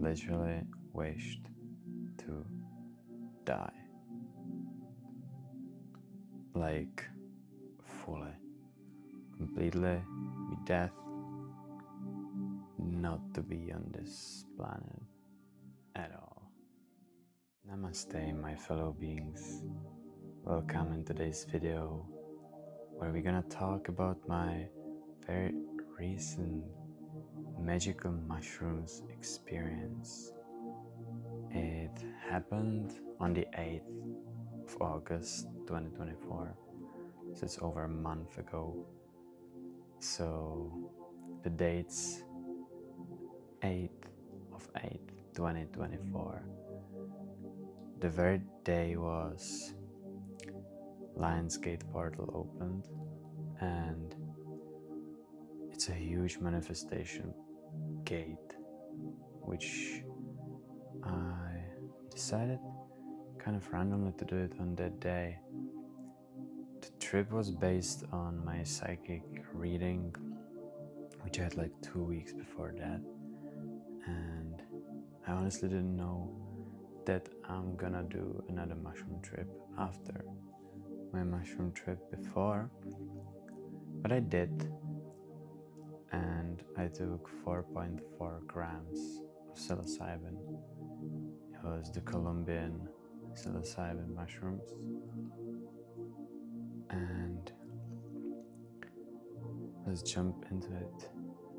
literally wished to die. Like, fully, completely, be death, not to be on this planet at all. Namaste, my fellow beings. Welcome in today's video, where we're gonna talk about my very recent magical mushrooms experience. It happened on the 8th of August 2024, so it's over a month ago. So the date's 8th of 8th 2024. The very day was Lionsgate portal opened, and it's a huge manifestation gate, which I decided kind of randomly to do it on that day. The trip was based on my psychic reading, which I had like 2 weeks before that, and I honestly didn't know that I'm gonna do another mushroom trip after my mushroom trip before, but I did, and I took 4.4 grams of psilocybin. It was the Columbian psilocybin mushrooms, and let's jump into it.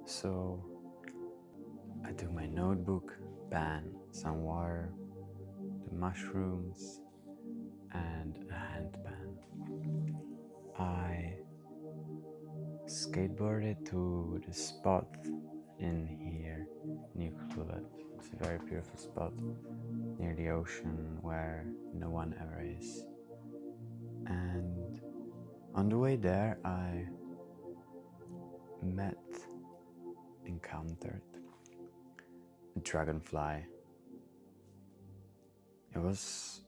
So I took my notebook, pen, some water, the mushrooms, and a handpan. I skateboarded to the spot in here, loool. It's a very beautiful spot near the ocean where no one ever is. And on the way there, I encountered a dragonfly. It was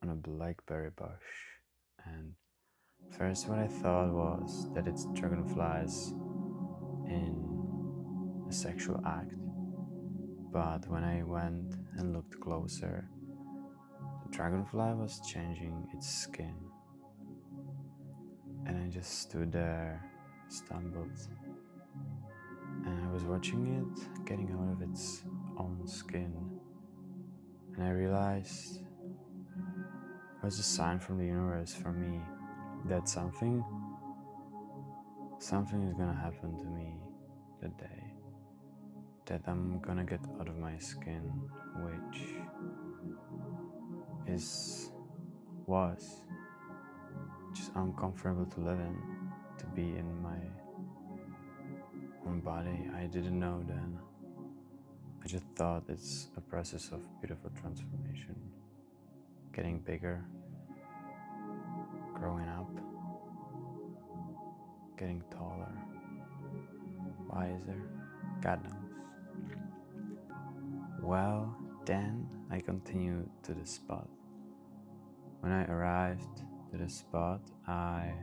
on a blackberry bush, and first what I thought was that it's dragonflies in a sexual act, but when I went and looked closer, the dragonfly was changing its skin, and I just stood there, stumbled, and I was watching it getting out of its own skin, and I realized it was a sign from the universe for me that something is gonna happen to me that day, that I'm gonna get out of my skin, which was just uncomfortable to live in, to be in my own body. I didn't know then. I just thought it's a process of beautiful transformation, getting bigger, growing up, getting taller, wiser, God knows. Well, then I continued to the spot. When I arrived to the spot, I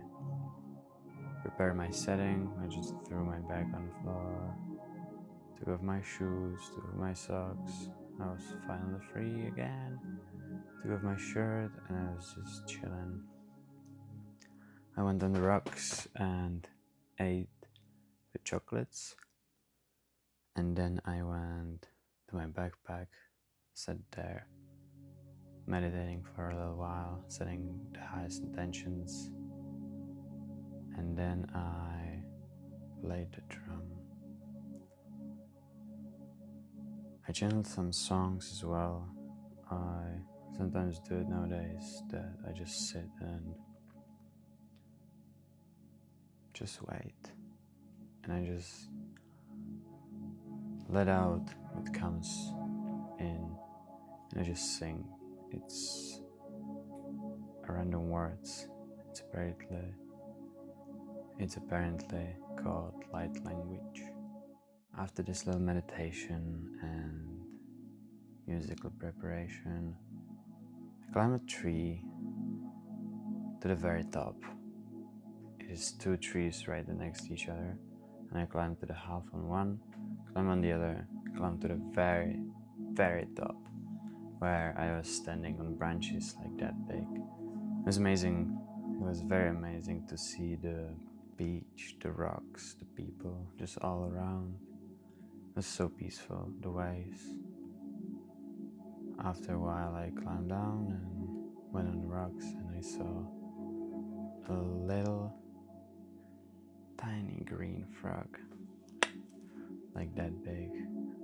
prepared my setting. I just threw my bag on the floor, took off my shoes, took off my socks. I was finally free again. Took off my shirt and I was just chilling. I went on the rocks and ate the chocolates, and then I went to my backpack, sat there, meditating for a little while, setting the highest intentions, and then I played the drum. I channeled some songs as well. I sometimes do it nowadays, that I just sit and just wait, and I just let out what comes in, and I just sing. It's a random words. It's apparently called light language. After this little meditation and musical preparation, I climb a tree to the very top. It is 2 trees right next to each other, and I climb to the half on one, climb on the other, climbed to the very, very top, where I was standing on branches like that big. It was amazing. It was very amazing to see the beach, the rocks, the people, just all around. It was so peaceful, the waves. After a while I climbed down and went on the rocks, and I saw a little tiny green frog, like that big,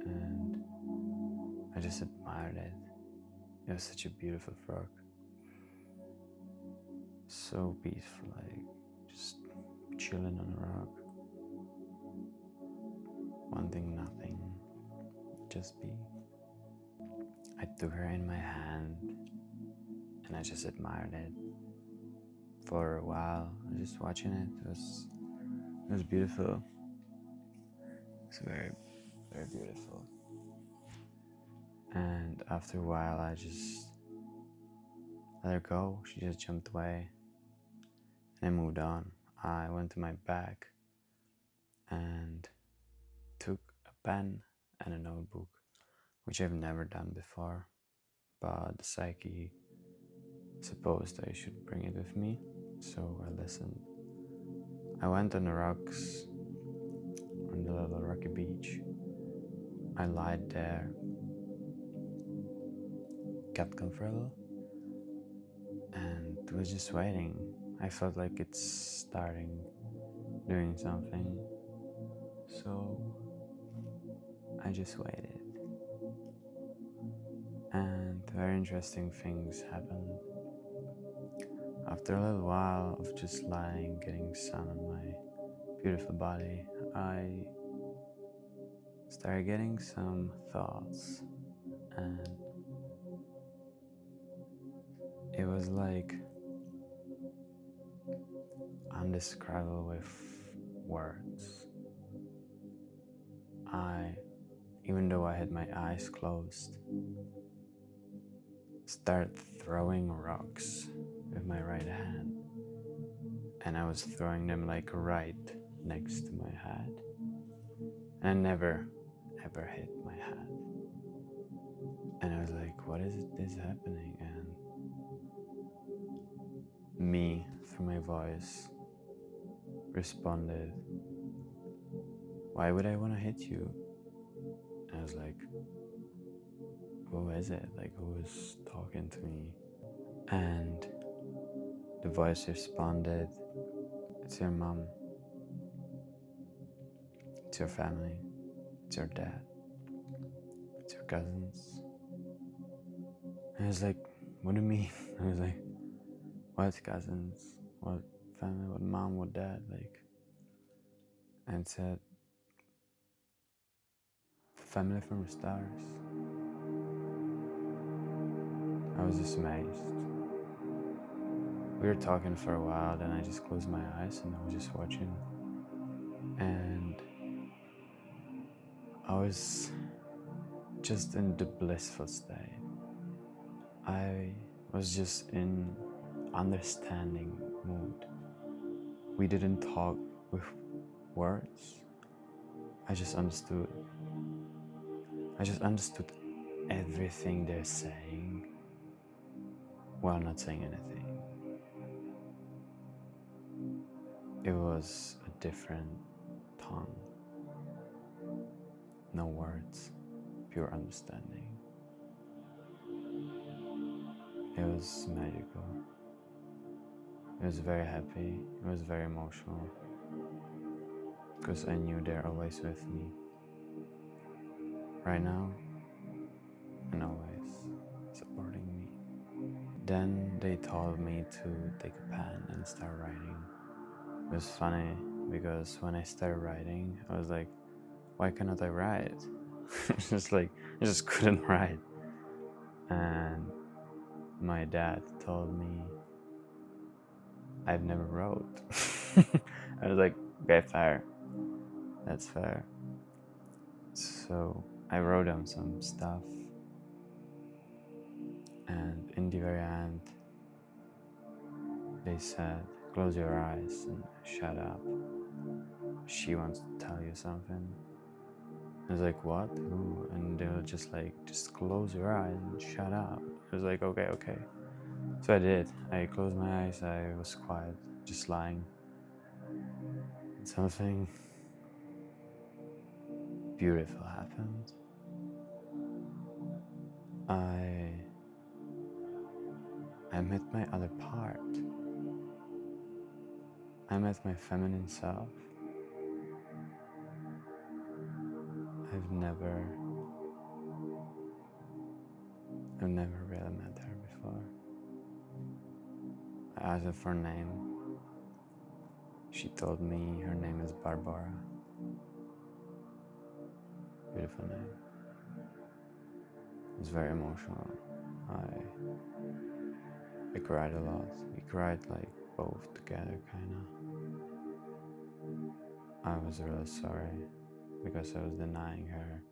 and I just admired it. It was such a beautiful frog. So peaceful, like just chilling on a rock, wanting nothing, just be. I took her in my hand and I just admired it. For a while, I was just watching it. It was beautiful. It's very, very beautiful. And after a while, I just let her go. She just jumped away and I moved on. I went to my bag and took a pen and a notebook, which I've never done before, but the psyche supposed I should bring it with me, so I listened. I went on the rocks, on the little rocky beach. I lied there, got comfortable, and was just waiting. I felt like it's starting doing something, so I just waited. And very interesting things happened. After a little while of just lying, getting sun on my beautiful body, I started getting some thoughts, and it was like undescribable with words. Even though I had my eyes closed, started throwing rocks with my right hand, and I was throwing them like right next to my head, and I never ever hit my head. And I was like, what is this happening? And me, through my voice, responded, why would I want to hit you? And I was like, who is it? Like, who is talking to me? And the voice responded, it's your mom, it's your family, it's your dad, it's your cousins. And I was like, what do you mean? I was like, what cousins? What family? What mom? What dad? Like, and it said, family from the stars. I was just amazed. We were talking for a while, then I just closed my eyes and I was just watching. And I was just in the blissful state. I was just in understanding mood. We didn't talk with words. I just understood. I just understood everything they're saying while not saying anything. It was a different tongue. No words, pure understanding. It was magical. It was very happy. It was very emotional. Because I knew they're always with me. Right now and always supporting me. Then they told me to take a pen and start writing. It was funny because when I started writing, I was like, why cannot I write? It's just like, I just couldn't write. And my dad told me I've never wrote. I was like, okay, fair. That's fair. So I wrote down some stuff. And in the very end, they said, close your eyes and shut up. She wants to tell you something. I was like, what? Who? And they were just like, just close your eyes and shut up. I was like, okay, okay. So I did. I closed my eyes. I was quiet, just lying. And something beautiful happened. I met my other part. I met my feminine self. I've never really met her before. I asked her for a name. She told me her name is Barbara. Beautiful name. It's very emotional. I cried a lot. We cried like both together, kinda. I was really sorry because I was denying her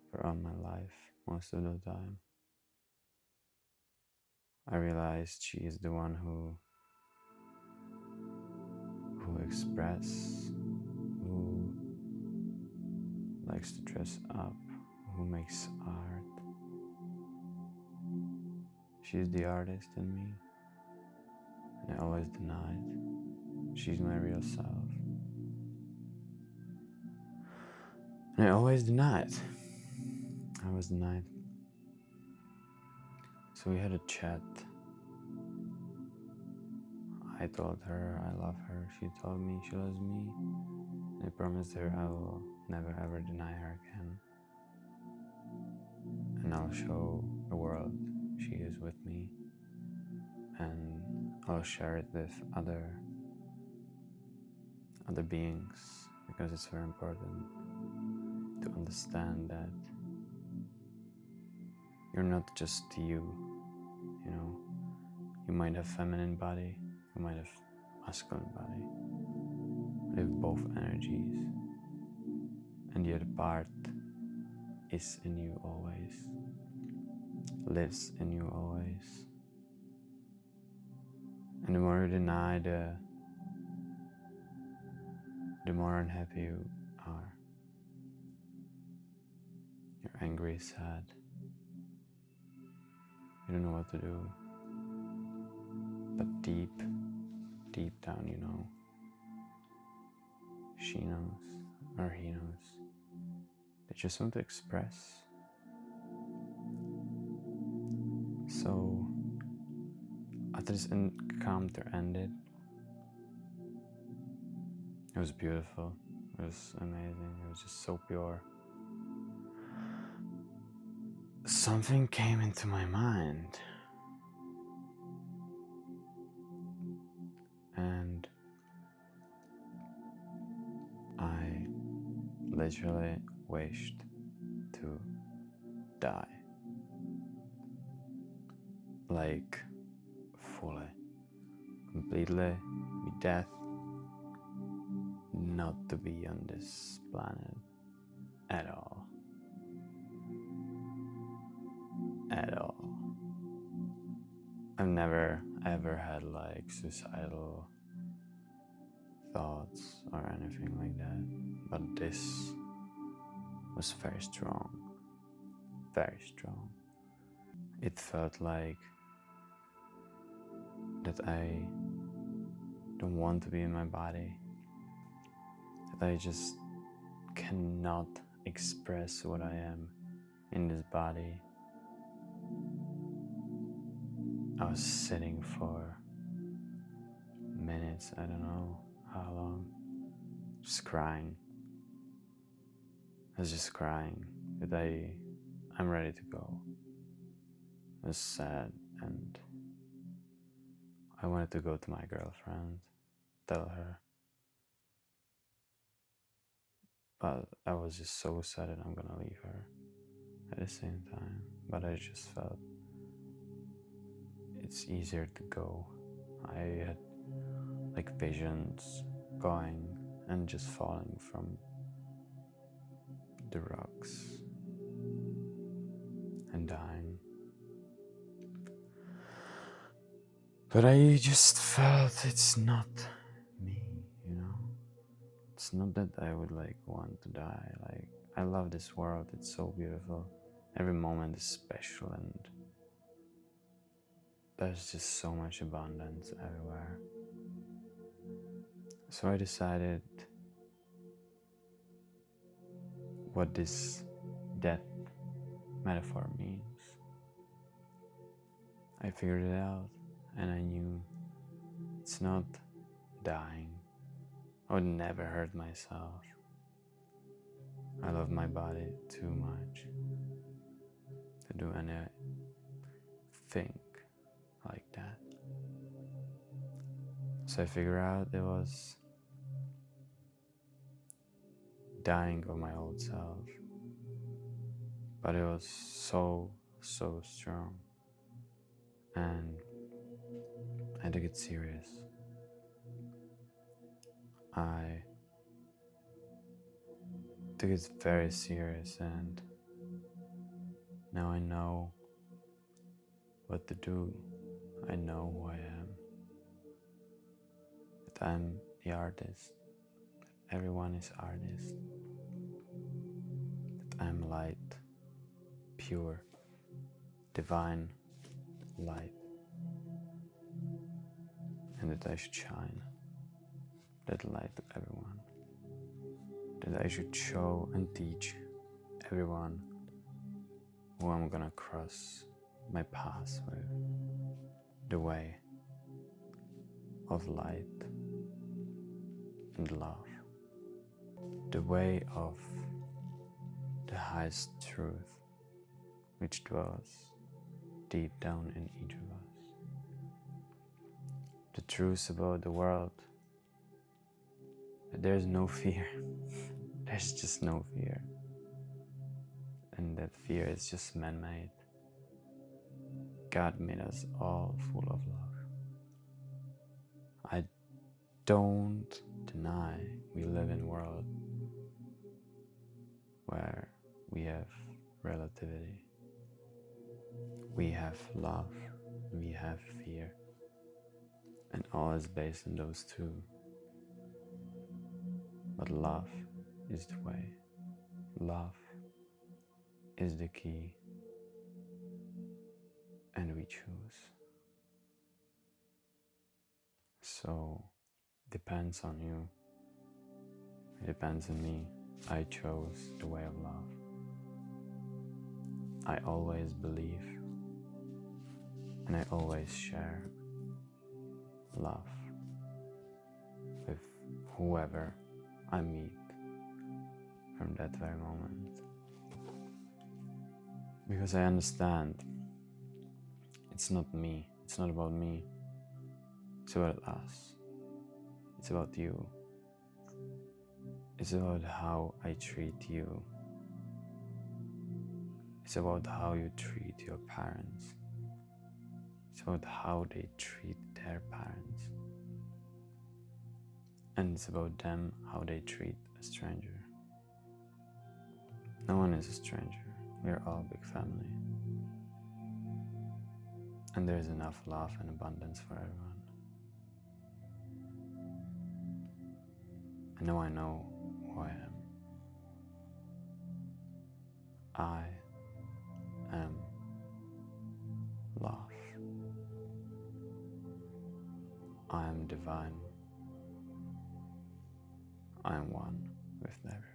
for all my life most of the time. I realized she is the one who express, who likes to dress up, who makes art. She's the artist in me, and I always denied. She's my real self. And I always denied. I was denied. So we had a chat. I told her I love her. She told me she loves me. I promised her I will never ever deny her again. And I'll show the world she is with me. And I'll share it with other beings, because it's very important to understand that you're not just you. You know, you might have feminine body, you might have masculine body, but you have both energies, and the other part is in you always, lives in you always. And the more you deny, the more unhappy you are. You're angry, sad. You don't know what to do. But deep down, you know, she knows, or he knows, they just want to express. So, after this encounter ended, it was beautiful, it was amazing, it was just so pure. Something came into my mind, and I literally wished to die. Like, fully, completely, be death, not to be on this planet at all. At all. I've never ever had like suicidal thoughts or anything like that, but this was very strong, very strong. It felt like that I don't want to be in my body, that I just cannot express what I am in this body. I was sitting for minutes, I don't know how long, just crying. I was just crying that I'm ready to go. I was sad, and I wanted to go to my girlfriend, tell her. But I was just so sad that I'm gonna leave her at the same time. But I just felt it's easier to go. I had like visions going and just falling from the rocks and dying. But I just felt it's not me, you know? It's not that I would like want to die. Like, I love this world, it's so beautiful. Every moment is special and there's just so much abundance everywhere. So I decided what this death metaphor means. I figured it out and I knew it's not dying. I would never hurt myself. I love my body too much to do anything like that. So I figured out it was dying of my old self, but it was so strong, and I took it serious. I took it very serious, and now I know what to do. I know who I am. That I'm the artist. That everyone is artist. That I'm light, pure, divine light. And that I should shine that light to everyone. That I should show and teach everyone who I'm gonna cross my path with, the way of light and love, the way of the highest truth which dwells deep down in each of us. The truth about the world, that there's no fear, there's just no fear, and that fear is just man-made. God made us all full of love. I don't deny we live in a world where we have relativity. We have love, we have fear, and all is based on those two. But love is the way. Love is the key, and we choose. So, depends on you. It depends on me. I chose the way of love. I always believe and I always share love with whoever I meet from that very moment. Because I understand it's not me, it's not about me, it's about us, it's about you. It's about how I treat you. It's about how you treat your parents. It's about how they treat their parents. And it's about them, how they treat a stranger. No one is a stranger. We are all a big family. And there's enough love and abundance for everyone. And now I know who I am. I am love. I am divine. I am one with everything.